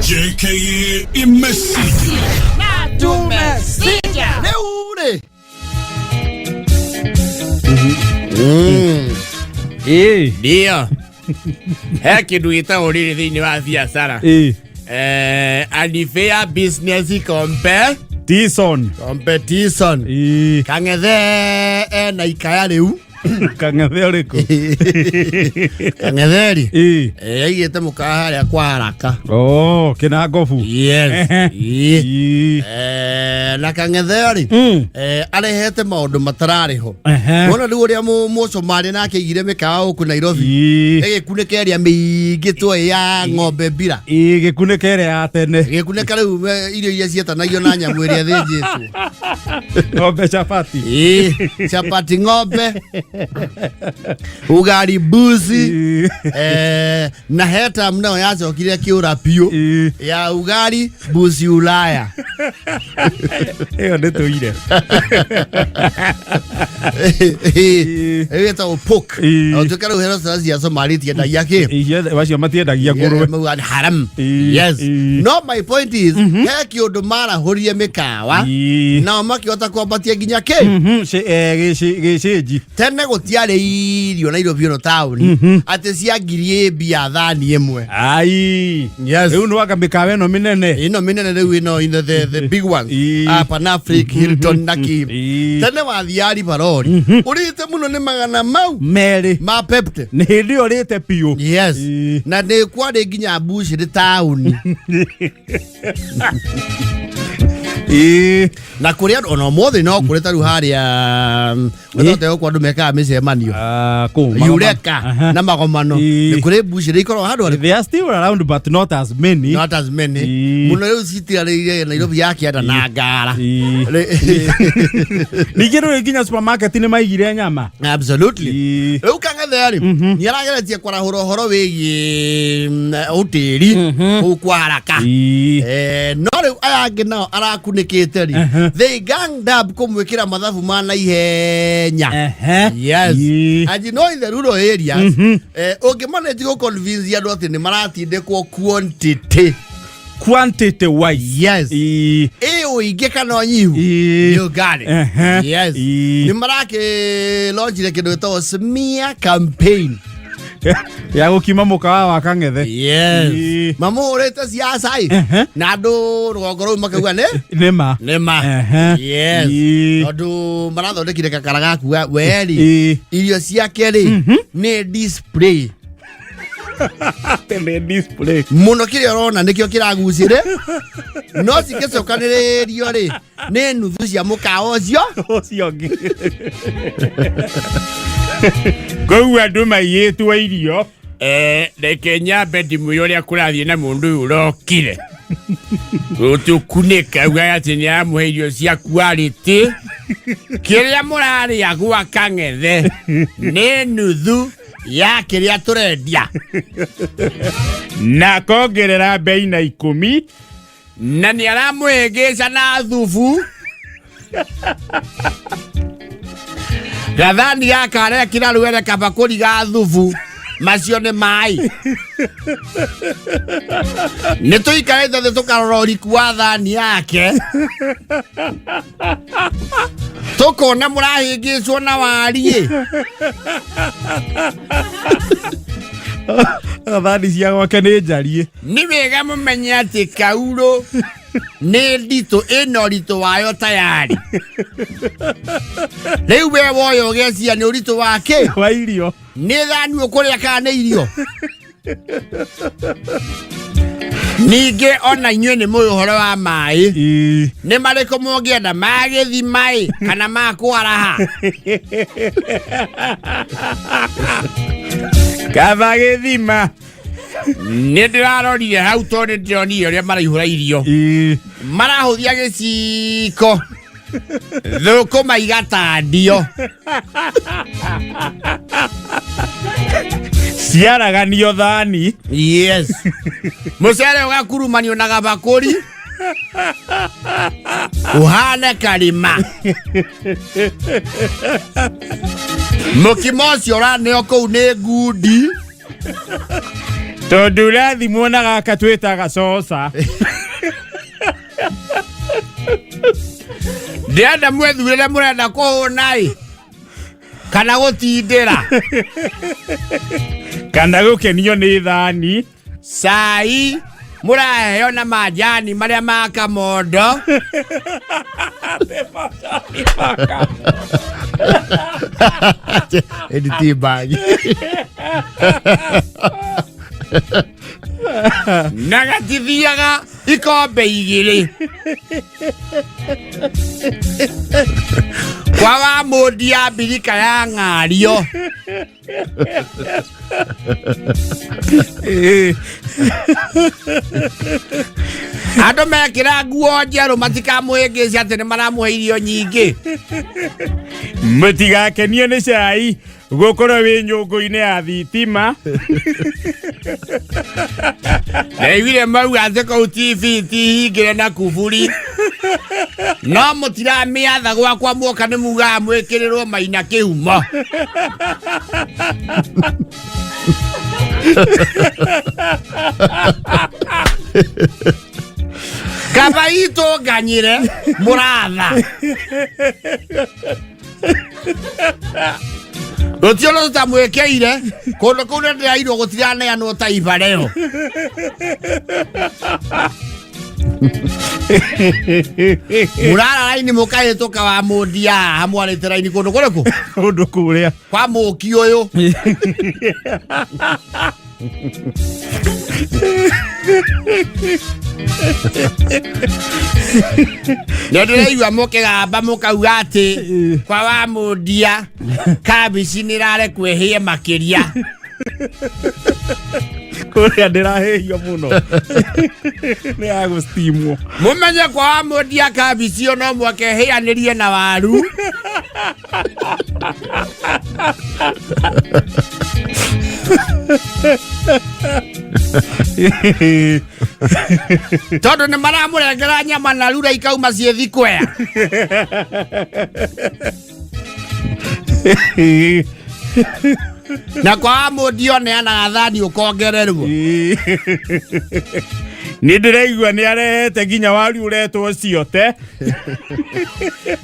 JK imesija na tumesija Leure. Ndio. Haki duita oriri thini wa biashara. Unfair business competition. Kangethe na ikaya riu. Kangethe riko. Kangethe igite mukaharia kwa haraka. Oh, kina gofu. Yes. Na kangethe arehete maundu matarariho. Wona riu ria muco mari nake igire mikawa ku Nairobi. Gikunike area miigitwo ya ng'ombe mbira. Gikunike area ya tene. Gikunike riu irio iria cietanagio na nyamu iria thinjitwo. Ng'ombe chapati. Chapati ng'ombe. Ugari buzi. Na heta mnao yacokire kiura piu ya ugari buzi Ulaya. Eyo ndetuire. Eta opok. Otukaro hero sazi ya Somali tiendagia ki. Wacio matiendagia ngurwe. Mugani haram. Yes. No, my point is he kiundu mara horie mikawa. Na makiota kwambatia nginya ki. Giciji. Tene gutiare irio Nairobi no town. Ate cia ngiri bia thani imwe. Ai. Yes. Riu no waka mikawa no minene. Ino minene riu ino in the big ones. Pan Africa, Hilton Naki. Tene wathiari barori. Urite muno ni magana mau. Meri. Ma pepte. Ni hindi urite piu. Yes. Na ni kwade nginya bush ri town. Na kuria ono mothe no kureta ru haria watote yo kwandu meka micemanio Eureka na magomano ni kuri bush ri ikoro handu they are still around but not as many muno riu citirareire Nairobi yake ada na ngara nigero nginya supermarket ni maigire nyama absolutely riu kangethe ni arageretie kwara horo wigi utiri kwa haraka no riu ayage nao arakunikite ri they ganged up kumwikira mathabu mana ihenya. Yes. And you know in the rural areas okay manage go convince andu ati ni maratindekwo quantity wise. Yes. Uige kana nyihu. You got it. Yes. Ni marake launch kindu to smear campaign. Ya gukima mukawa wa kangethe. Yes. Mamurete siasa ai. Na ndu rugoro makauga ne? Nema. Yes. Ndu marathondekire kakara gaku weri. Irio ciake ri ni display. Tende display. Muno kire rona nikio kiragucire. No cikecokaniririo ri ni nuthu cia mukawa ucio ngi. Go andu mayitu wa irio. Reke nyambe ndimuyo ria kurathie na mundu urokire. Utukunika uga ati ni amuhe irio cia quality. Kiria murari agwa kangethe ni nuthu ya kiria turendia. Na kongerera bei na 10 na ni aramwegesha na thufu. Gathani gaka aria kiraruere kabakuri ga thufu macio ni mai. Nituikarete the tukarori kwa thani yake. Tukona murahingicwo na warie. Thani cia gwake ni njarie. Ni wega mumenye ati kauro ni ndito ino rito wayo tayari. Riu we woyo gecia ni urito wake wa irio. Ni thani ukuria kana irio. Nige ona inywe ni muyo horo wa mai. Ni mariko mugienda magithi mai kana makwaraha. Kava githima. Ni ndirarorire hau tondu ndironi uria maraihura irio. Marahuthia giciko. Thukuma igatandio. Ciaraganio thani. Yes. Mucere ugakurumanio na gabakuri. Uhana karima. Mukimo cio raneo kou ni ngundi. Tondura thimona gaka twitaga coca. Ndienda mwethurire murenda kuhunai kana gutindira kana gukenio ni thani sai muraheo na majani maria ma kamondo. Editi bagi nagatithiaga ikombe igiri kwa wa mundia birika ya ngario. Ando mekira nguo njeru matikamuhĩngĩcia atĩ nĩ maramuhe irio nyingĩ. Mũtigakenio nĩ cai gũkorwo wĩ nyũngũ-inĩ ya thitima. Naiguire mauga atĩ kũu TV tihingĩre na kuburi. No mũtiramĩatha gwakwa muoka nĩ mugaga mwĩkĩrĩrwo maina kĩhumo. Kaba itũnganyire mũratha. Rũtio tũtamwĩkĩire kũndũ kũu nĩndĩrairwo gũtiraneanwo ta ibareo. Murara raini mũkahĩtũka wa mũndia hamwarĩte raini kũndũ kũrĩkũ? Kũndũ kũrĩa kwa mũki ũyũ. Nĩndĩraigua mũkĩgamba mũkauga atĩ kwa wa mũndia kabici nĩrare kwĩhĩa makĩria. Kũrĩa ndĩrahĩhio mũno nĩ agũstimwo. Mũmenye kwa wa mũndia kabici ĩyo no mwakehĩanĩrie na waru. Tondũ nĩ maramũrengera nyama na rura ikauma ciĩ thikwea. Na kwa mũndia neanaga thani ũkongererwo. Nĩ ndĩraigua nĩ arehete nginya waru ũretwo ciote.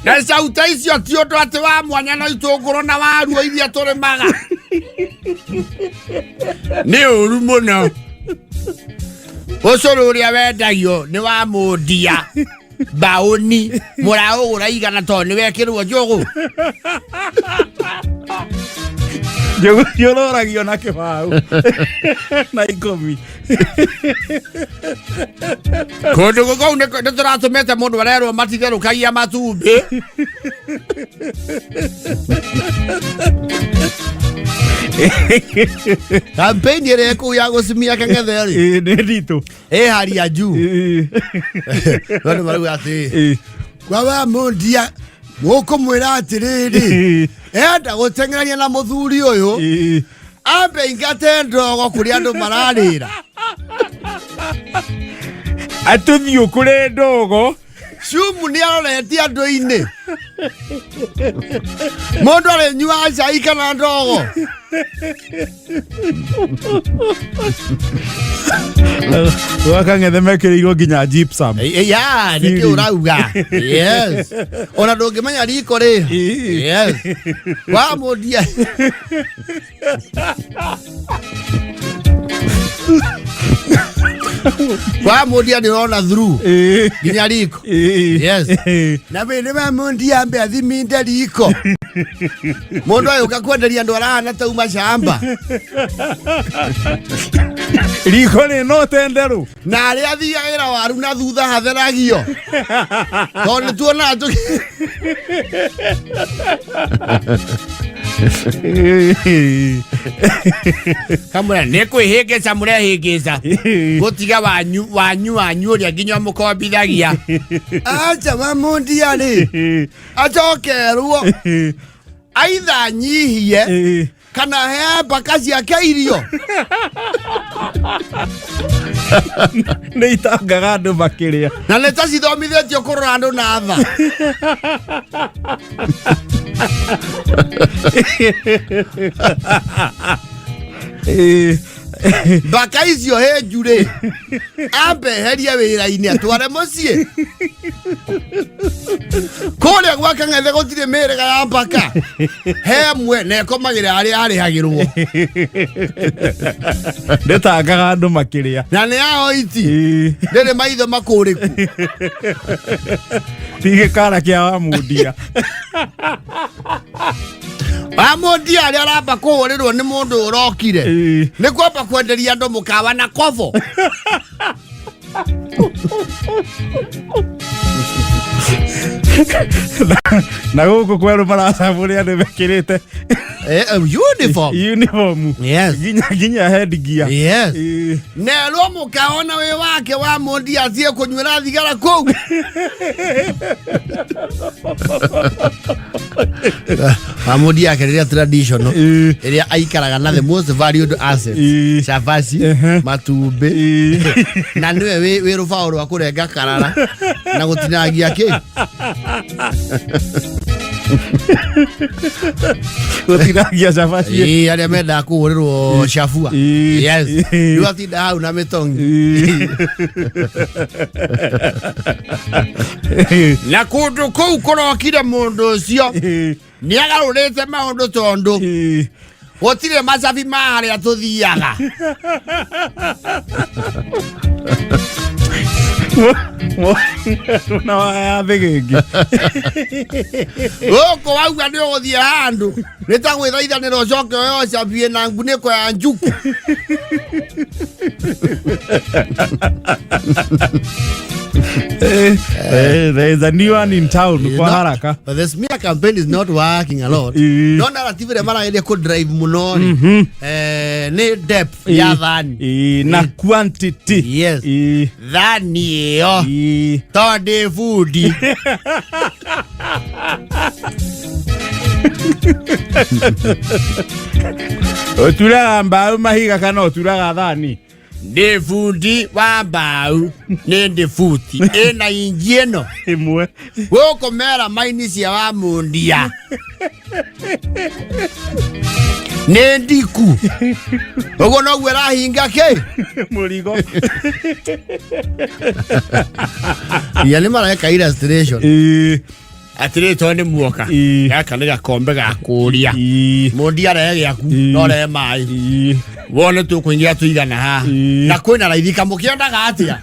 Na cauta icio ti ũndũ atĩ wa mwanya no itũngũrũ na waru iria tũrĩmaga. Nĩ ũru mũno. Ũcũrũ ũrĩa wendagio nĩ wa mũndia baoni mũraũgũra igana tondũ nĩ wekĩrwo njũgũ. Njũgũ ciũroragio na kĩbaũ na ikũmi. Kũndũ gũkũ nĩ tũratũmĩte mũndũ arerwo matitherũkagia matumbĩ. Kampeni ĩrĩa kũu ya gũcimia keng'ethe-rĩ nĩ nditũ haria juu. Nĩ marauga atĩ kwa wa mũndia mũkũmwĩra atĩrĩrĩ enda gũteng'erania na mũthuri ũyũ ambe ingate ndogo kũrĩ andũ mararĩra. atũthiũ kũrĩ ndogo. Cumu nĩ aroretie andũ-inĩ. Mũndũ arĩnyuaga cai kana ndogo. Wakang'ethe mekĩrĩirwo nginya gypsum. Ya nĩkĩo ũrauga. Yes. Ona ndũngĩmenya riko rĩ. Yes. Wa mũndia. Kwa mũndia nĩ ũrona through nginya riko. Yes. Na wĩnĩ wa mũndia ambe athiminde riko. Mũndũ agĩũka kwenderia andũ arahana ta uma shamba. Riko rĩno tenderũ. Na arĩa athiagĩra waru na thutha hatheragio. Tondũ nĩtuonaga kamũra nĩ kwĩhĩngĩca mũrehĩngĩca gũtiga wanyu ũrĩa nginya mũkombithagia. Acha wa mũndia rĩ acokerwo aitha nyihie kana he mbaka ciake irio. Nĩ itangaga andũ makĩrĩa. Na nĩ ta cithomithĩtio kũrora andũ na tha. Baka icio he njure. Ambe heria wira-ini atware mucii. Kole gwaka ngethe gutire merega ya baka. Hemwe nekomagira ari hagirwo. Ndetangaga andu makiria. Na ne ao iti. Ndere maitho makuriku. Tige kara kia wa mundia. Amundia ari aramba kuhurirwo ni mundu urokire. Ni kwamba kwenderia andu mukawa na kobo. Na guku kweru maracaburia ni mekirite uniform. Yes. Ginya headgear. Yes. Nero mukaona we wake wa mundia atie kunywera thigara kou. Amundia akereria traditional. Eria aikaraga na the most valued asset. Shafashi, matumbe. Na niwe we rufa rwa kurenga karara na gutinagia ki. Gutinagia shafashi. Aria menda kuhurirwo shafua. Yes. You have to hau na metongi. Na kundu kou kurokire mundu ucio. Ni agarurite maundu tondu. Gutire macabi maharia tuthiaga. Na wa thigigi. Oko wauga ni uguthie handu. Nita gwithaithanira ucoke we ocabie na nguniko ya njuku. There is a new one in town kwa haraka. But the smear campaign is not working a lot. No narrative re mara ile ko drive muno ni depth ya thani na quantity. Yes. Thani yo tode food. Oturaga mbao mahiga kana oturaga thani. De fundi wa mbao ni de futi ena ingieno Imwe woko mera maini cia wa mundia nendiku ogo no gwera hinga ke murigo yani mara ka illustration atire tone muoka yaka ni gakombe ga kuria mundia rege yaku no re mai wone tu kuingia tuigana ha na kwina raithika mukiondaga atia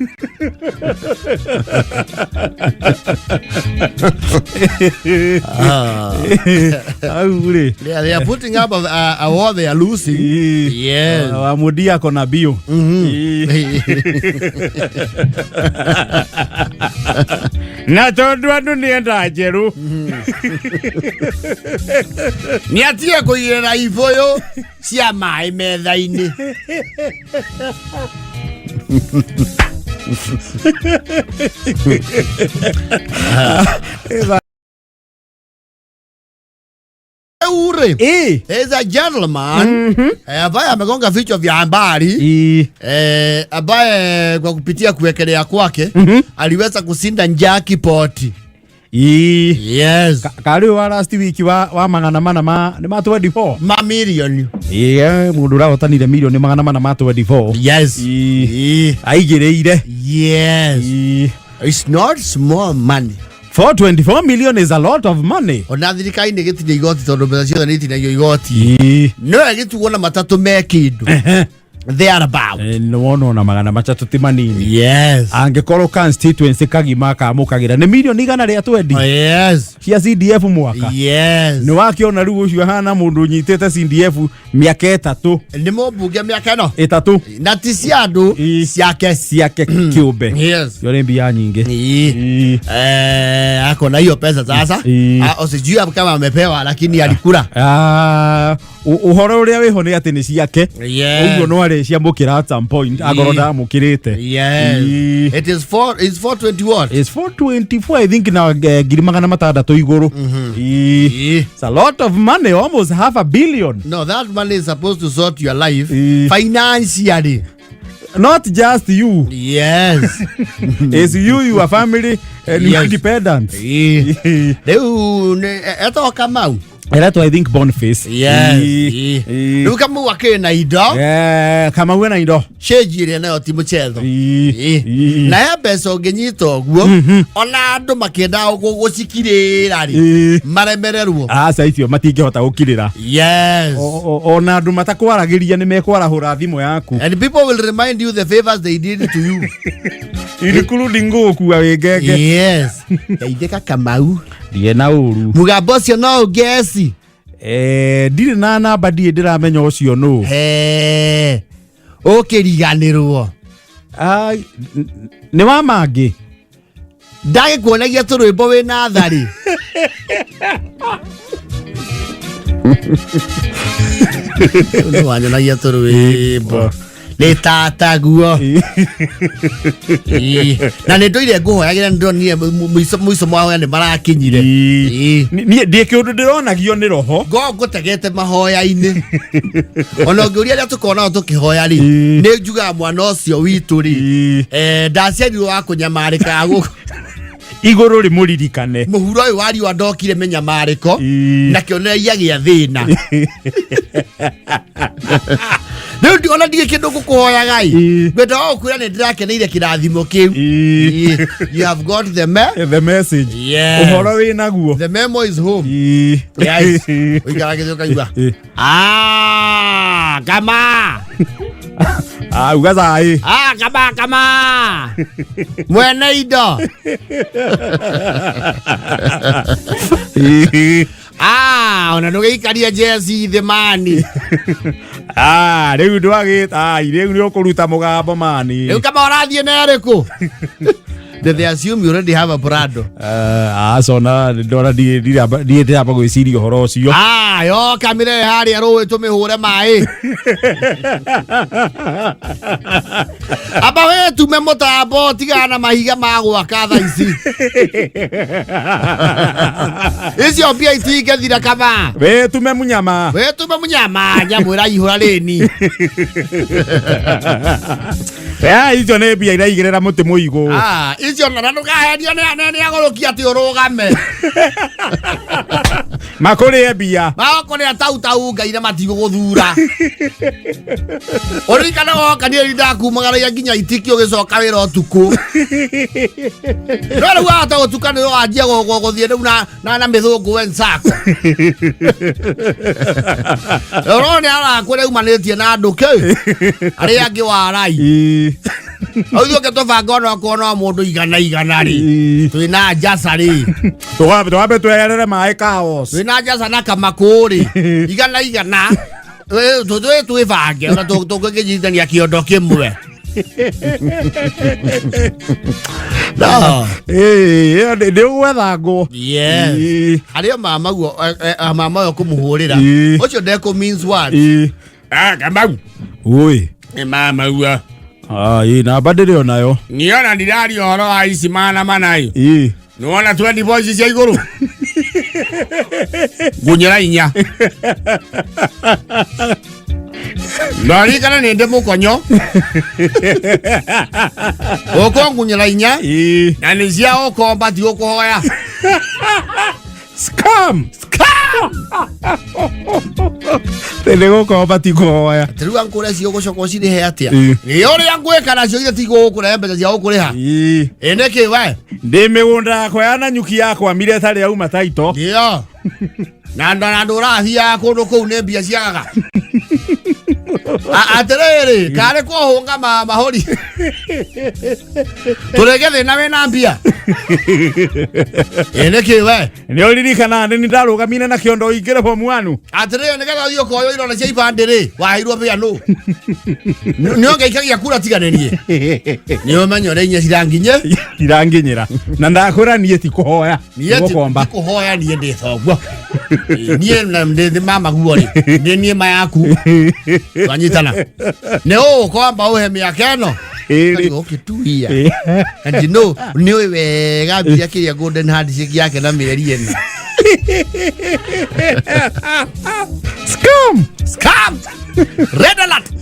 they are putting up a war they are losing. Yes. Wa mundia kona bio. Na tondu andu ni enda njeru. Ni atie kuirera ivoyo cia mai metha-ini. There's a gentleman ambaye amegonga vichwa vya habari ambaye kwa kupitia kuwekelea kwake aliweza kusinda njaki poti. Yes. Kari wa last week wa magana mana ni ma 24 ma million. Mundu ra otanire million magana mana ma 24. Yes. Aigireire. Yes. It's not small money. 424 million is a lot of money. Ona thirikari ni gitinye igoti tondu mbeca ciothe ni itinagio igoti. No egituo na matatu me kindu. They are about. No na magana matatu ti manini. Yes. Angekoro constituency kagima ka mukagira ni million igana ria 20. Yes. Cia CDF mwaka. Yes. Ni wakiona riu ucio hana mundu nyitete CDF miaka 3. Ni mubunge miaka no 3. Na ti cia andu ciake kiumbe. Yes. Yore mbia nyingi. Akona hiyo pesa sasa. Osijua kama amepewa lakini alikula. Uhoro uria wiho ni ati ni ciake. Uguo no ari cia mukira at some point agoroda mukirite. Yes. It's 420 what? It's 424 I think na ngiri magana matandatu iguru. It's a lot of money, almost $500 million. No, that money is supposed to sort your life financially. Not just you. Yes. It's you, your family, and your dependents. Leo eto Kamau. Eretwo I think Boniface. Yes. Riu Kamau akina indo. Kamau ena indo. Shejire nayo ti muchetho. Na ya mbeca unginyita guo ona andu makienda gucikirira ri maremererwo. Saicio matingihota gukirira. Yes. Ona andu matakwaragiria ni mekwarahura thimu yaku. And people will remind you the favors they did to you. Including gukua wengenge. Yes. Kaitheka Kamau. Die na uru. Mugambo cio no ugesi. Ndire na namba die ndiramenya ucio no. Ukiriganirwo. Ni wa mangi. Ndage kuonagia turwimbo we na thari. Uno wanyonagia turwimbo. Ni tata guo. Na nä ndå ire ngå hoyagä ndonire muico mwao nä marakinyire ndä kä å ndå ndä ronagio nä roho ngå tegete mahoya-inä ona å ngä å ria arä a tå konao tå kä hoya rä nä njugaga mwana å cio witå rä ndaciarirwo wa kå nyamarä ka igå rå rä må ririkane må huro å yå wa riua ndokire me nyamarä ko na kä onereria gä a thä na rĩu ndiona ndigä kä ndå ngå kå hoyaga ngwenda o kwä ra nä ndä rakeneire kä rathimo kä u. You have got the message. Yes. Ũhoro wĩ naguo. The memo is home. Yes. Ũikara gĩthio kaigua Kama uga thai Kama mwene indo ona ndå gä ikaria jesi the mani rĩu ndwagĩta rĩu nĩ ũkũruta mũgambo mani rĩu Kama ũrathiĩ na ĩrĩkũ. They assume you already have a Prado. Sona ndora ndiĩte amba gwĩciria ũhoro ũcio. Yo kamire harĩa rũĩ tũmĩhũre maĩ. Aba we tume mũtambo tigana na mahiga ma gwaka tha ici. Icio mbia itingĩthira Kama. We tume munyama nyamwĩra ihũra rĩni. Icio nĩ mbia iraigĩrĩra mũtĩ mũigũ. Icio na ndũkahendio nĩ agũrũkia atĩ ũrũgame. Makũrĩe mbia. Makũrĩa tau Ngai na matigũgũthura. Ũririkane woka nĩ ndakumagaragia nginya itiki ũgĩcoka wĩra ũtukũ. No rĩu wahota gũtukanĩrwo wanjia gũthiĩ rĩu na mĩthũngũ wenzako. Ũrona arakũ rĩu manĩtie na andũ kĩ arĩa angĩ warai. Oithuĩ tũbanga ona kuona mũndũ igana rĩ twĩna njasa rĩ twambe tweherere maĩ Chaos twĩna njasa na Kamakũ rĩ igana twĩbange ona tũngĩnyitithania kĩondo kĩmwe. nĩ ũgwetha ngũ. Arĩa mama yo kũmũhũrĩra ũcio ndekũ means what. Kamau ui mama ua namba ndĩrĩ onayo niona ndiraria ũhoro wa ici mana niwona 20 voices cia igũrũ ngunyĩra inya ndarikana nĩ ndĩ mũkonyo ũkũ ngunyĩra inya na nĩ cia ũkomba ti ũkũhoya. Scam. Tene gũkomba ti kũhoya. Rĩu ankũrĩa cio gũcoka ũcirĩhe atĩa. Nĩ ũrĩa ngwĩka nacio iria ti gũkũrehe mbeca cia gũkũrĩha. Nĩkĩ we ndĩ mĩgũnda yakwa ya Nanyuki yakwa mire tarĩ auma taito. Ndio na ndå rathia kå ndå kå u nä mbia ciagaga atärä karä kå hå nga mahåri tå rege thä na wä na mbia nä kä we nä å ririkana nä ndarå gamine na kä ondo ingä re bomu wanu atärä nä getha thiå koyo irona cia ibandä rä waheirwo mbia nå nä o ngaikagia kura tiganärie nä å menye å rä inya ciranginyä ra na ndakwä ra niä ti kå hoya kå hoya niä ndä thoguo niä ndä mama guo rä ndä niä ma yaku twanyitana nä å kwamba å he mä aka ä no å kä tuia nä å wega mbia kä rä a Golden Handshake yake na mä eri ä no Scam Red Alert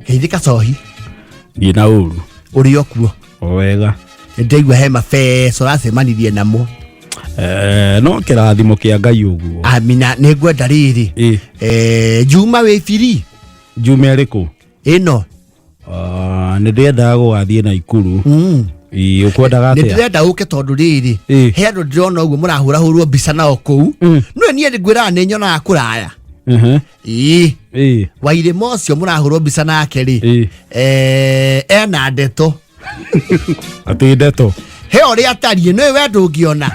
geithä kacohi ndiä na å ru å rä o kuo o wega ndaigua he mabeca ũracemanirie namo no kirathimo kia Ngai uguo. Amina negwenda riri. Juma we firi. Juma eriku? Ino. Nĩndendaga gũgathiĩ Naikuru. Ũkwendaga atĩa? Nĩndĩrenda ũke tondũ rĩrĩ he andũ ndĩrona ũguo mũrahũrahũrwo mbica nao kũu. No niĩ ngwĩraga nĩ nyonaga kũraya. Wairĩma ũcio mũrahũrwo mbica nake rĩ ena ndeto. Atĩ ndeto? He ũrĩa atariĩ nĩwe we ndũngĩona.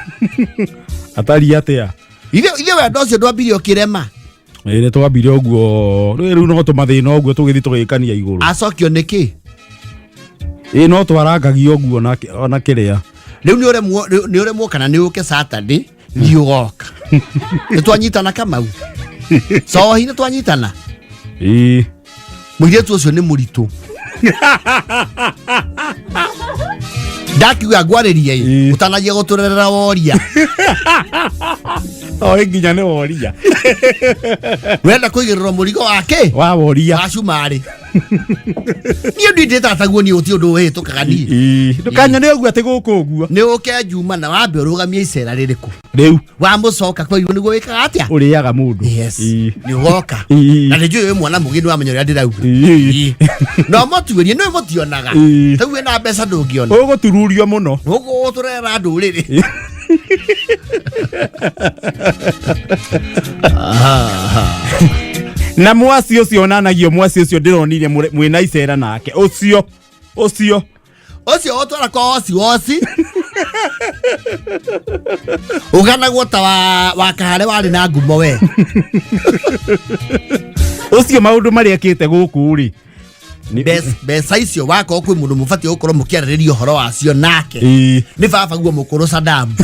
Atariĩ atĩa? Ithe wendo ũcio ndwambirie ũkĩrema. Nĩ twambire ũguo rĩu no tũmathĩna ũguo tũgĩthiĩ tũgĩkania igũrũ. Acokio nĩkĩ? No twarangagio ũguo ona kĩrĩa. Rĩu nĩ ũremwo kana nĩ ũke Saturday nĩ ũgoka. Nĩ twanyitana Kamau. Sohi nĩ twanyitana. Mũirĩtu ũcio nĩ mũritũ. Ndakiuga ngwarĩria ũtanagia gũtũrerera woria. Nginya nĩ woria. Wenda kũigĩrĩrwo mũrigo wake? Wa woria. Wa cumarĩ. Niĩ ndĩ tataguo niĩ ũti ũndũ ũhĩtũkaga niĩ. Ndũkanyone ũguo atĩ gũkũ ũguo. Nĩ ũke Juma na wambe ũrũgamie icera rĩrĩkũ? Rĩu. Wa mũcoka kwĩrwo nĩguo wĩkaga atĩa? Ũrĩaga mũndũ. Yes. Nĩ ũgoka. Na nĩ njũĩ mwana mũgeni wamenya ũrĩa ndĩrauga. No mũtuĩrie nĩwe mũtionaga. Tau wĩna mbeca ndũngĩona. Ũgũtururio mũno. Ũgũtũrera ndũrĩrĩ. Na mwasi ũcio onanagio mwasi ũcio ndĩronire mwĩna icera nake ũcio ũtwara kwa osi ũganagwo ta wa kahare warĩ na ngumo we. Ũcio maũndũ marĩa ekĩte gũkũ rĩ mbeca icio wakorwo kwĩ mũndũ mũbatiĩ gũkorwo mũkĩarĩrĩria ũhoro wacio nake nĩ baba guo mũkũrũ Saddam.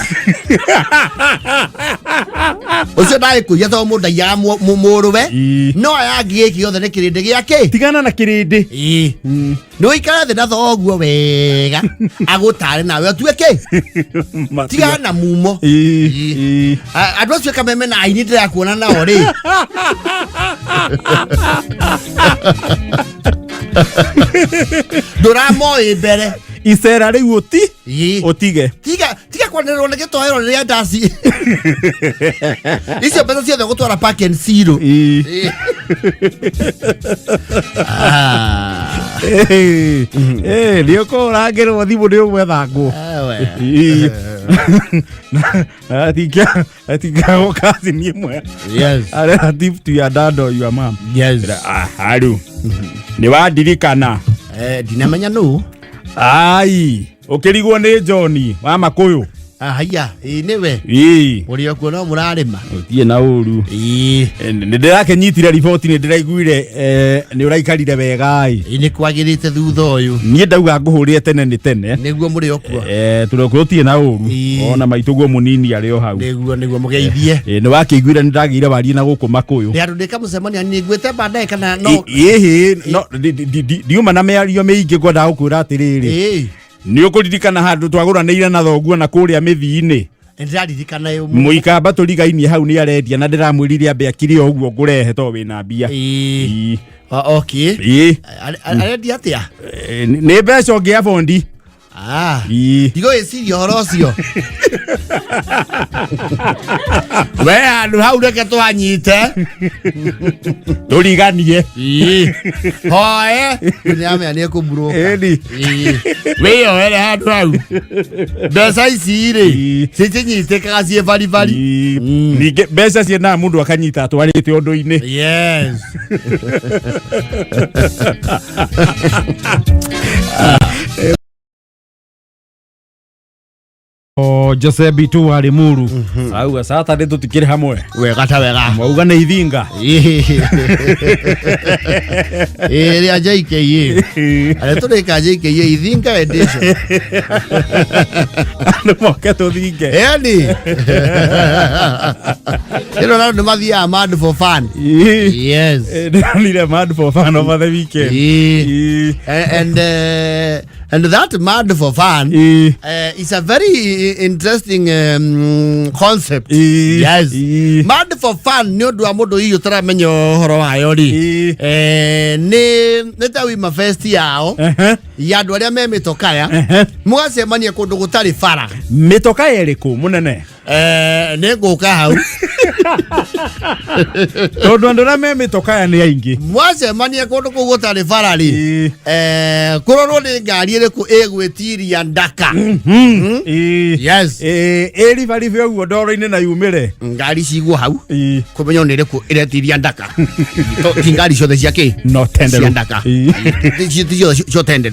Ũcio ndarĩ kũiya tondũ mũndũ ndaiyaga mũrũwe no aya gĩkĩ gĩothe nĩ kĩrĩndĩ gĩake. Tigana na kĩrĩndĩ. Nĩ ũikara thĩ na thoguo wega agũtare nawe ũtuĩke. Tigana na mumo. Andũ acio kameme na aini ndĩrakuona nao rĩ. Ndũramoĩ mbere. Icera rĩu ũtige. Tiga kwanĩrĩrwo nĩ gĩtoero rĩrĩa ndaci. Icio mbeca ciothe gũtwara Park and Zero. Nĩ ũkorwo ũrangĩrwo thimũ nĩ ũgwethangwo. Atingĩagwo kazi ĩmwe. Arera tip to your dad or your mom. Rĩu nĩ wandirikana. Ndinamenya nũ. Ai, ũkĩrigwo nĩ John wa Makũyũ. Haya, nĩwe. Ũrĩa kuo no mũrarĩma. Ũtiĩ na ũru. Nĩndĩrakenyitire riboti nĩndĩraiguire nĩ ũraikarire wega. Nĩ kwagĩrĩte thutha ũyũ. Niĩ ndauga ngũhũrire tene nĩ tene. Nĩguo mũrĩ okuo. Tũrekuo ũtiĩ na ũru. Ona maitũguo mũnini arĩ o hau. Nĩguo mũgeithie. Nĩ wakĩiguire nĩndagĩire warie na gũkũ Makũyũ. Nĩ andũ ndĩkamũcemania nĩ ngwĩte baadaye kana no. No ndiuma na mĩario mĩingĩ ngwenda gũkwĩra atĩrĩrĩ. Nĩ ũkũririkana handũ twagũranĩire na thoguo na kũrĩa mĩthi-inĩ. Ndĩraririkana yo. Mũikamba tũrigainie hau nĩ arendia na ndĩramwĩrire ambe akire ũguo ngũrehe to wĩna mbia. Okay. Arendia atĩa? Nĩ mbeca ũngĩ abondi. Ndigwĩciria ũhoro ũcio. We handũ hau reke twanyite tũriganie. Hoe nĩamenya nĩ ekũmburũka. Wĩyoere handũ hau mbeca ici rĩ citinyitĩkaga ciĩ baribari. Ningĩ mbeca ciĩnaga mũndũ akanyita atwarĩte ũndũ-inĩ. Yes. Jose Bitu wa Limuru. Auga Saturday tutikire hamwe. Wega ta wega. Mwauga nĩ ithinga. Rĩa JKA. Arĩa tũrĩka JKA ithinga edition. Nĩ moke tuthinge. Eni. Ĩno nĩ mathiaga mad for fun. Yes. Nĩonire mad for fun over the weekend. And And that mad for fun is a very interesting concept. Yes. Mad for fun ni odu amodo iyo tara menyo horo wayo ri. Ni tawi mafesti yao. Ya dwaria me mitokaya. Mugasemania kundu gutari fara. Mitokaya iriku munene. Neguka hau. Tondu andu na me mitokaya ni aingi. Mwasemania kundu gutari fara ri. Kurorwo ni ngari iriku egwetiria ndaka. Yes. Eri bari vyo guo ndoro-ini na yumire. Ngari cigwo hau. Kumenyo ni iriku iretiria ndaka. Ngari ciothe ciake no tender ndaka. Cio tender.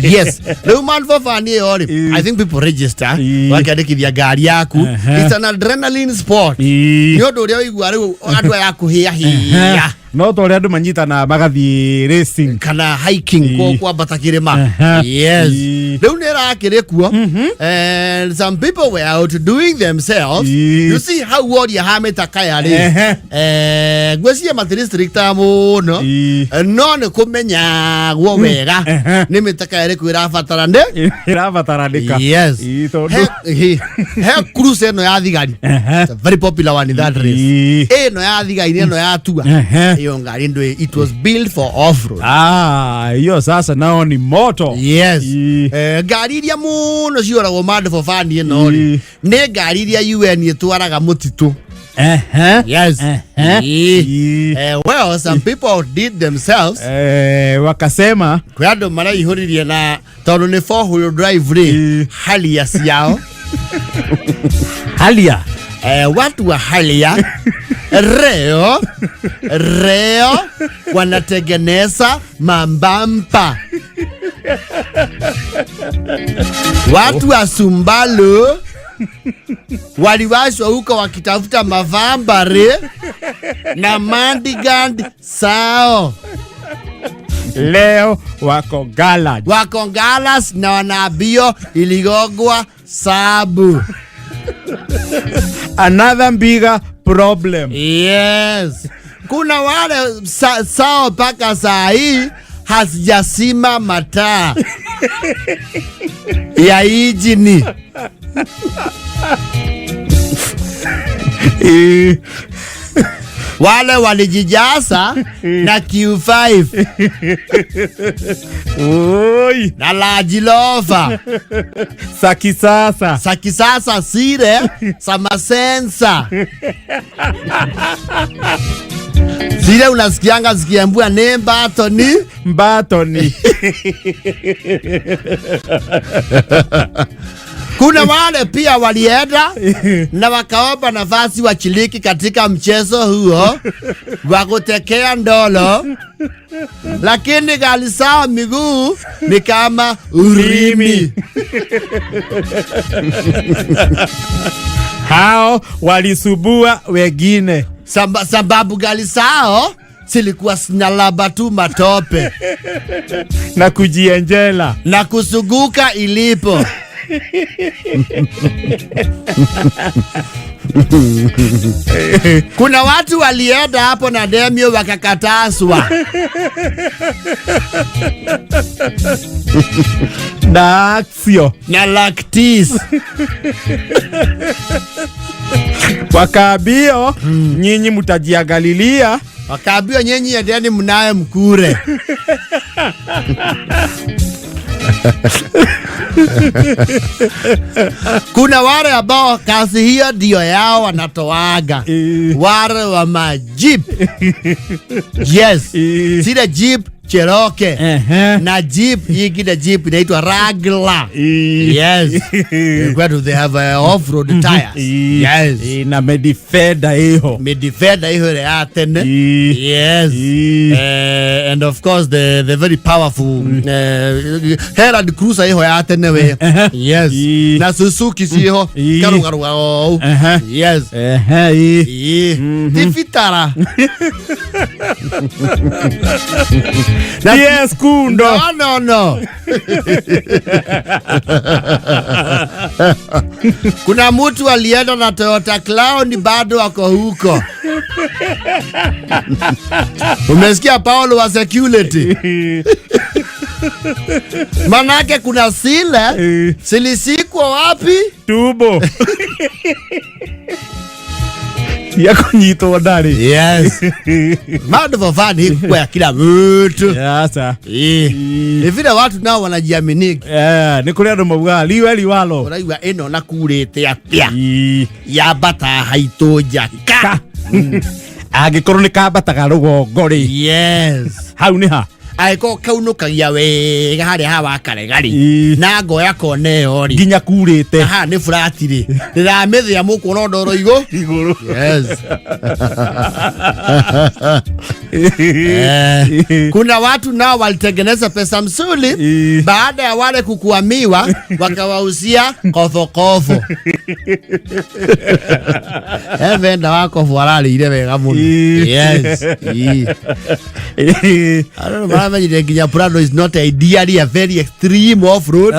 Yes. The man for fun here. I think people register. Wakandikithia ngari yaku. It's an adrenaline sport. Nyondo ria igwa riu andu yaku hia. No to ria andu manyita na magathi racing kana hiking kwa batakirema. Yes. Riu nera kirekuo. And some people were out doing themselves. You see how warrior hameta kaya ri. Gwesia matristrict amuno. No ne kumenya gwo wega. Ni mitaka iri kwira fatarande. Irafatarandika. Yes. He cruise no ya thigari. It's a very popular one in that race. No ya thigari no ya tua. It was built for off-road. Hiyo sasa nao ni moto. Yes. Gari iria muno cioragwo mad for fun ino ri. Ni gari iria UN itwaraga mutitu. Yes. Well, some people did themselves. Wakasema kwa ndo mara ihuririe na tondu ni 4-wheel drive ri Harrier ciao. Harrier. Watu wa Harrier Reo wanatengeneza mambampa. Watu wa Sumbalo waliwashwa huko wakitafuta mavambare na mandigand sao. Leo wako galas na wanaambio iligogwa sabu. Another bigger problem. Yes. Kuna wale sao paka saa hii hasijasima mataa ya injini. Wale walijijasa na Q5 Oi. na Lajilova Sakisasa sire Samasensa zile unasikianga zikiambua ne Mbatoni. Kuna wale pia walienda na wakaomba nafasi washiriki katika mchezo huo wa kutekea ndolo, lakini gari sawa miguu ni kama urimi. Hao walisubua wengine sababu gari sao silikuwa sinalaba tu matope na kujienjela na kusuguka ilipo. Kuna watu walienda hapo na demio wakakataswa na aksio na lactis. Wakaambio nyinyi mutajiangalilia, wakaambio nyinyi endeni mnaye mkure. Kuna wale ambao kazi hiyo ndio yao wanatoaga, wale wa majip. Yes. Sile jeep Cherokee na jeep yingine jeep inaitwa Wrangler. Yes. Where do they have off-road tires? Yes. Na Medifender hiyo ya tene. Yes. And of course the very powerful Herald Cruiser hiyo ya tene we. Yes. Na Suzuki hiyo karugaruga. Yes. Tifitara. Yes, kundo. No. Kuna mtu alienda na Toyota Crown bado wako huko. Umesikia Paulo wa security? Manake kuna sile silisikwa wapi? Tubo. Yako nyito ndari. Yes. Mad for fun hiko ya kila mtu. Sasa. Ni vile watu nao wanajiamini. Ni kuri andu mauga liweli walo. Uraiwa eno na kurete atia. Ya bata haitoja ka. Agikorwo ni kabataga rugongo ri. Yes. Hau ni ha. Aiko kaunukagia wega hari hawa karegari na ngoya koneo ri nginya kurite aha ni flat ri ndiramethia mukono ndoro iguru. Yes. Kuna watu nao walitengeneza pesa msuli baada ya wale kukuamiwa wakawauzia kofo. Venda wako fuarali ile wega muno. Yes. I don't know. Kenya Prado is not ideally a very extreme off-road.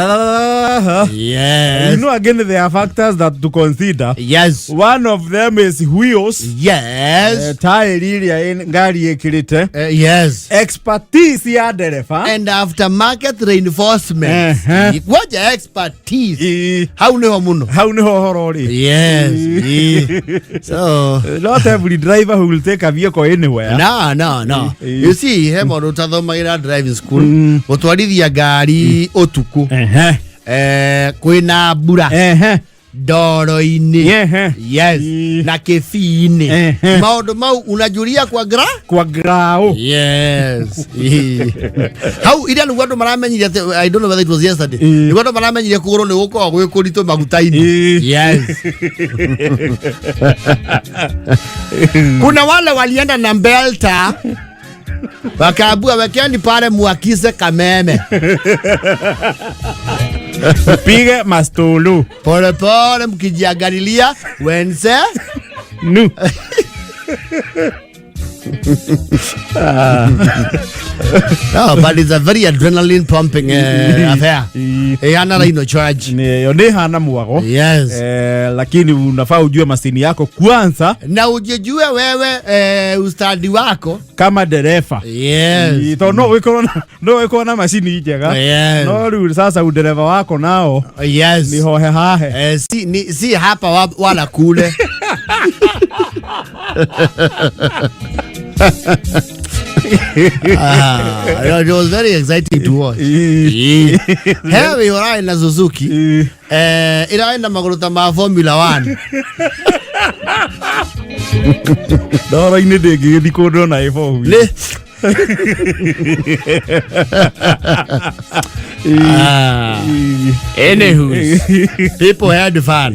Yes. You know, again, there are factors that to consider. Yes. One of them is wheels. Yes. Tire in gari ekirite. Yes. Expertise ya dereva. And aftermarket reinforcement. What expertise? How ne homuno? How ne horori? Yes. So not every driver who will take a vehicle anywhere. No. You see, hemo utathoma ira driving school. Utwarithia ngari utuku. Kwina mbura. Ndoro-ini. Yes. Na kifi-ini. Maundu mau unajuria kwa grau. Yes. How ira ni wandu maramenyire, I don't know whether it was yesterday. Ni wandu maramenyire kuguru ni guko gwikuritu maguta-ini. Yes. Kuna wale walienda na belta wakaambua wekeni pale muakize kameme. Pige mastulu. Pole mkijiangalilia wense. Nu. No, but it's a very adrenaline pumping affair. Hana rhino charge. Ni hana muago. Yes. Lakini unafaa ujue masini yako kwanza. Na ujijue wewe ustadi wako kama dereva. Yes. No wiko na masini njega. Yes. No sasa udereva wako nao. Yes. Ni hohe hahe. Si hapa wala kule. It was very exciting to watch. Heavy orai na Suzuki. Iraenda maguruta ma Formula 1. Dora ine dege dikodo na ifo. Anywho, people had fun.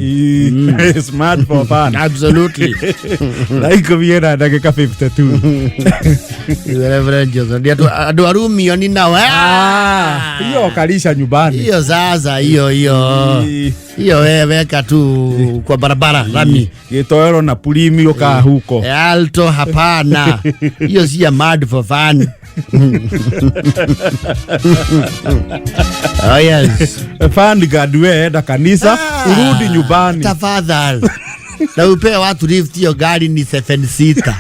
Smart for fun. Absolutely. Like viera dakika 52. Reverend Johnson. Adu arumi oni na wa. Hiyo kalisha nyumbani. Hiyo sasa hiyo weka tu kwa barabara rami. Gitoero na pulimi oka huko. Alto hapana. Hiyo si ya mad for fun. Oh yes. Fund gadwe da kanisa urudi nyumbani. Tafadhali. Na upe watu lift hiyo gari ni 7 seater.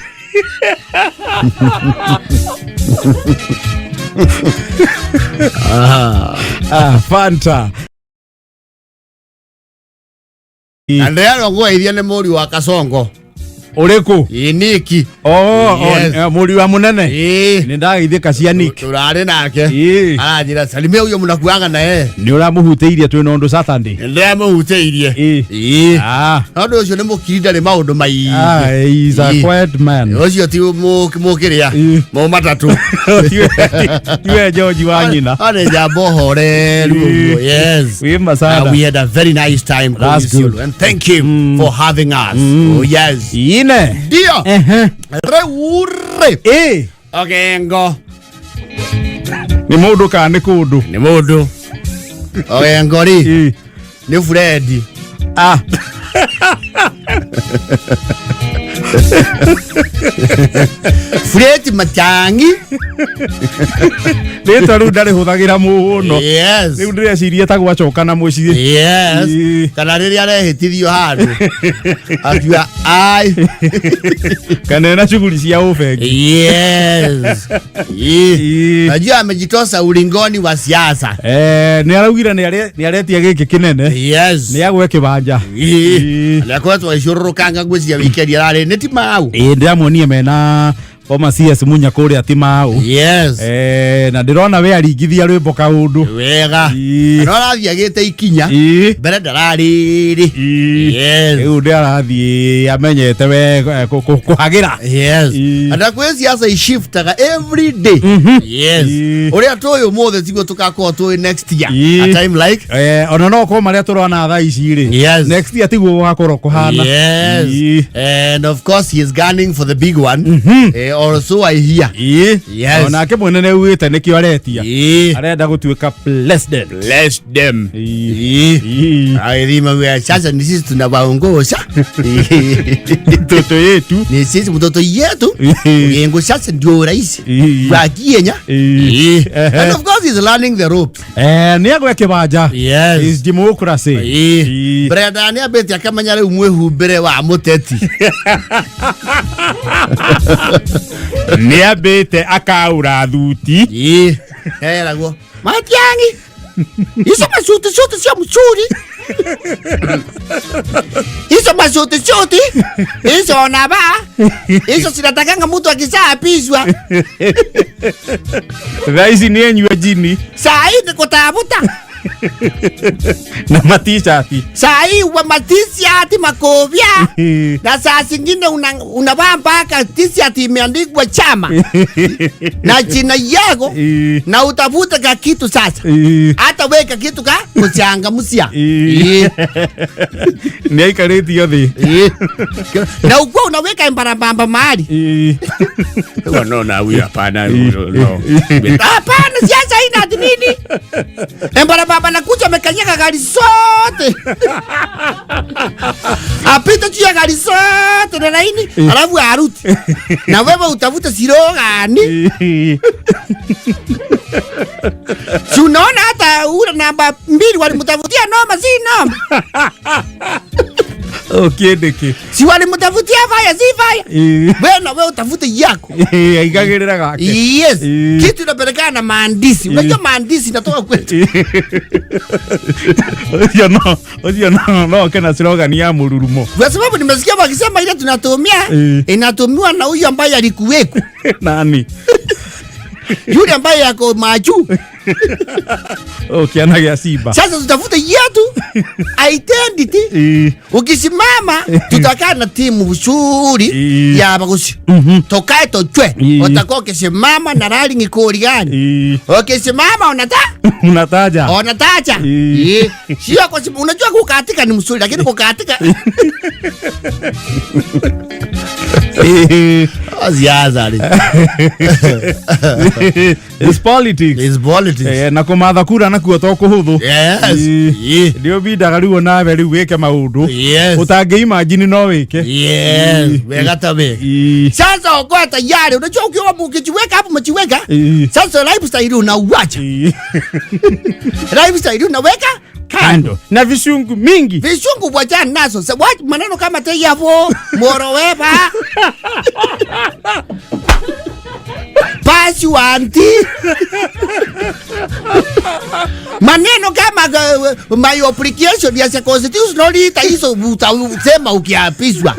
Fanta. Andrea ngo iria ne muri wa Kasongo. Ureku Iniki. Muri wa munene. Ni ndageithika cia Niki. Turare nake. Arajira salimia uyo munakuanga na yeye. Ni uramuhuteirie twi nondu Saturday. Ndamuhuteirie. Nondu ucio ni mukirida ni maundu mai. He's a quiet man. Ucio ti mukiria. Mo matatu. Tiwe George wa nyina. Ane jambo hore. Yes. We had a very nice time. That's good. And thank you for having us. Oh yes. Dio. Reure. Okay, ngo. Ni mundu ka ni kundu. Ni mundu. Okay, ngori. Ni Fred. Fred Matiang'i Rĩtwa rĩu ndarĩ hũthagĩra mũno. Yes. Rĩu ndĩreciria ta gwacoka na mũciĩ. Yes. Kana rĩrĩa arehĩtithio handũ. Akiuga ai. Kana ena shughuli cia ũbengi. Yes. Najua amejitosa ulingoni wa siasa. Nĩ araugire nĩ aretia gĩkĩ kĩnene. Yes. Nĩ agwe kĩbanja. Alikuwa icururukanga ngwĩciria wikendi ararĩ nĩ ti mau. Ndĩramuonia mena Oma CS Munya kũrĩa ti mau. Yes. Na ndĩrona we aringithia rwĩmbo kaũndũ. Wega. No arathiĩ agĩte ikinya. Mbere ndararĩrĩ. Yes. Rĩu ndarathiĩ amenyete we kũhagĩra. Yes. Andakwe siasa ishiftaga every day. Yes. Ũrĩa tũĩ ũmũthĩ tiguo tũgakorwo tũĩ next year. A time like. Ona no ko marĩa tũrona thaa ici rĩ. Yes. Next year tiguo gũgakorwo kũhana. Yes. And of course he is gunning for the big one. Also I hear. Yes. Ona ke mũnene uite nĩkĩo aretia. Arenda gũtuĩka president. Bless them. Aidhima wewe sasa ni sisi tunawaongoza. Mtoto yetu. Ni sisi mtoto yetu. Yengo sasa ndio rais. Wa Kenya. And of course he's learning the ropes. Nĩ agwe kĩbanja. Yes. Is democracy. Brenda ni abeti akamanya rĩu mwĩhumbĩre wa mũteti. Nĩ ambĩte akaura thuti. Eragwo Matiang'i. Hizo masuti sio mzuri. Hizo masuti. Hizo naba. Hizo sinatakanga mtu akisaapishwa. Raisi ni enywe jini. Saa hii niko tafuta. Na matishati. Saa hii wa matishati makovya. Na saa zingine unavaa mpaka tishati imeandikwa chama. Na jina yako. Na utafuta ka kitu sasa. Hata weka kitu ka kuchangamsha. Ni aikarĩtio thĩ. Na ukua unaweka mbarabamba mahali. No, huyu hapana. No. Hapana, siasa haina ati nini? Mbarabamba nakuja amekanyaga gari zote. Apita juu ya gari zote na laini, alafu aruti. Na wewe utafuta sirogani. Si unaona hata ule namba 2 walimtafutia noma si noma. Okay, deke. Si walimtafutia fire si fire. Wewe na wewe utafuta yako. Aikagĩrĩra gake. Yes. Kitu inapelekana na maandishi. Unajua maandishi inatoka kwetu. Ocio no kana slogan ya Mururumo. Kwa sababu nimesikia wakisema ile tunatumia inatumiwa na huyu ambaye alikuweko. Nani? Yule ambaye yako maju. Okay, anagia Simba. Sasa tutafuta yetu identity. Ukisimama tutakaa na timu nzuri ya bagusi. Tokae tochwe. Utakuwa ukisimama na rali ngikori gani? Ukisimama unataja. Sio kwa sababu unajua kukatika ni mzuri lakini kukatika Aziazali. It's politics. It's politics. Na kumatha kura na kuo to kuhuthu. Yes. Ndio bindaga riu nawe riu weke maundu. Yes. Utange imagine no weke. Yes. Wega tabe. Sasa uko tayari. Unajua ukiwa mkijiweka hapo mchiweka. Sasa lifestyle unauacha. Lifestyle unaweka kando. Na visungu mingi. Visungu wajana nazo. What maneno kama teyavo, moroweba. Pasiwanti. Maneno kama my application ya constitutional ita hizo utasema ukiapishwa.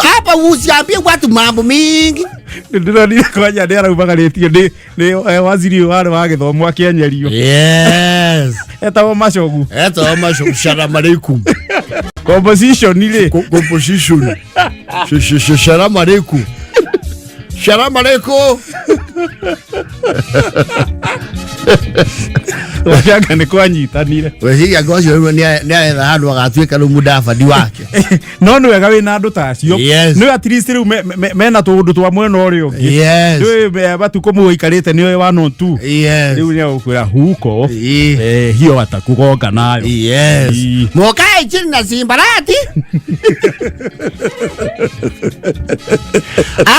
Hapa usiambie watu mambo mingi. Ndiro ni kwaja ndera ubagarĩtio ni waziri wa gĩthomo akĩenyerio. Yes. Etagwo Macogu. Shalom alaikum. Composition ile. Composition. Shalom alaikum. Shalom alaikum. washanga ni kwanyitanire weciria ngocio ni aetha handu agatuika ru mudavadi wake no ni wega wina andu tacio ni at least riu mena tundu twa mwena uri ungi ni batuko muikarite ni we wano tu riu ni ukwira huko hiyo atakugonga nayo mokae chini na simbarati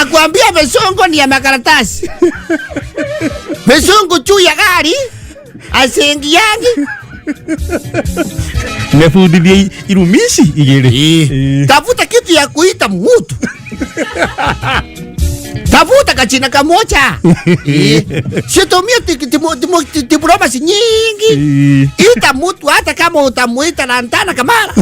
akwambia Mesongo ni ya makaratasi Mesongo juu ya gari asengi yangi nefundithia irumishi igiri tafuta kitu ya kuita mtu tafuta kachina kamoja situmia diplomasi nyingi ita mtu hata kama utamuita Lantana Kamara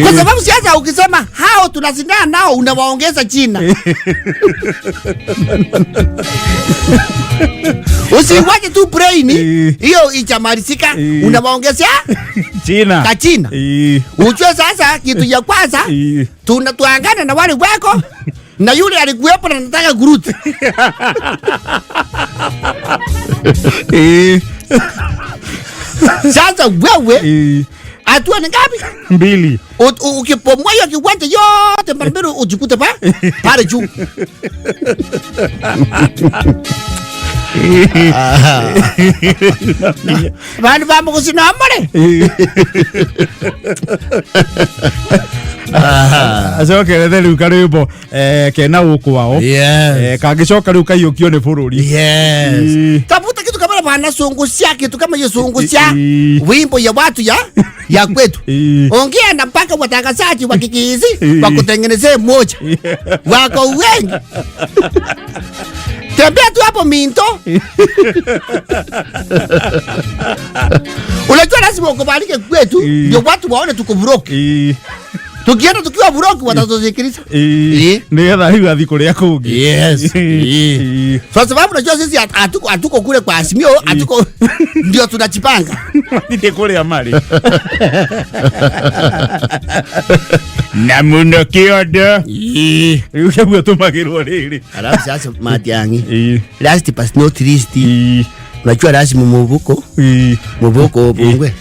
kwa sababu siasa ukisema hao tunasindana nao unawaongeza jina usiwaje tu brain hiyo ichamarisika unawaongezea jina kachina ujue sasa kitu ya kwanza tunatuangana na wale wako na yule alikuwepo na nataka guruti sasa wewe atua ni ngapi? 2. Ukipomoa hiyo kiwanja yote mbele ujikute pale juu. Bani vamo kusina amore. Asoke rede riu karibo kena ukwao kagicoka riu kaiyukio ni bururi tafuta kitu kama bana sungusia kitu kama hiyo sungusia wimbo ya watu ya kwetu ongea na mpaka watangazaji wa Kikizi wakutengenezee moja wako wengi tembea tu hapo Minto unajua lazima ukubalike kwetu ndio watu waone tuko broke tukienda tukiwa buroki watatusikiliza nigetha hiyo athi kuria kungi kwa sababu unajua sisi hatuko kule kwa Azimio hatuko ndio tunajipanga ndio kuria mali na muno kiodo yuko tumagirwo riri alafu sasa Matiang'i last but not least unajua lazima muvuko bungwe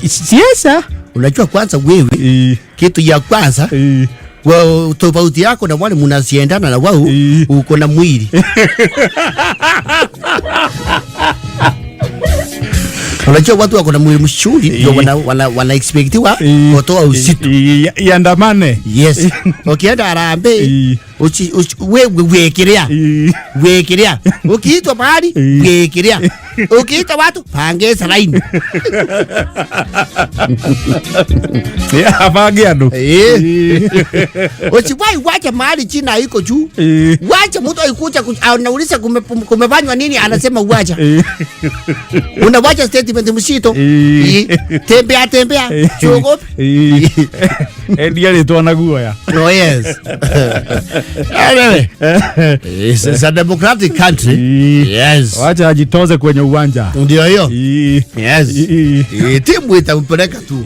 siasa unajua kwanza wewe kitu ya kwanza wao tofauti yako na wale mnasiendana na wao uko na mwili unajua watu wako na mwili mshuri ndio wana expectiwa kutoa usitu iandamane yes ukienda Harambee wekiria ukiitwa mahali wekiria ukiita watu pangeza line apange andu usiwahi wacha mahali China iko juu wacha mtu aikuja anauliza kumefanywa nini anasema wacha unawacha statement mshito tembea chogope ndio ni tuona guoya oh yes anyway it's a democratic country yes wacha ajitoze kwenye uwanja ndio hiyo yes timu itampeleka tu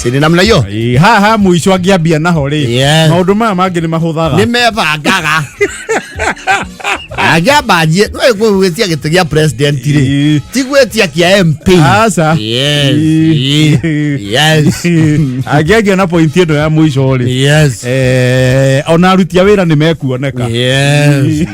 sini namna hiyo ha muico angiambia naho ri maundu maya mangi ni mahuthaga nimebangaga agabajie no igwetia gitu gia president ri tigwetia kia MP asa yes agiagia na point ino ya muico ri yes ona arutia wira ni mekuoneka yes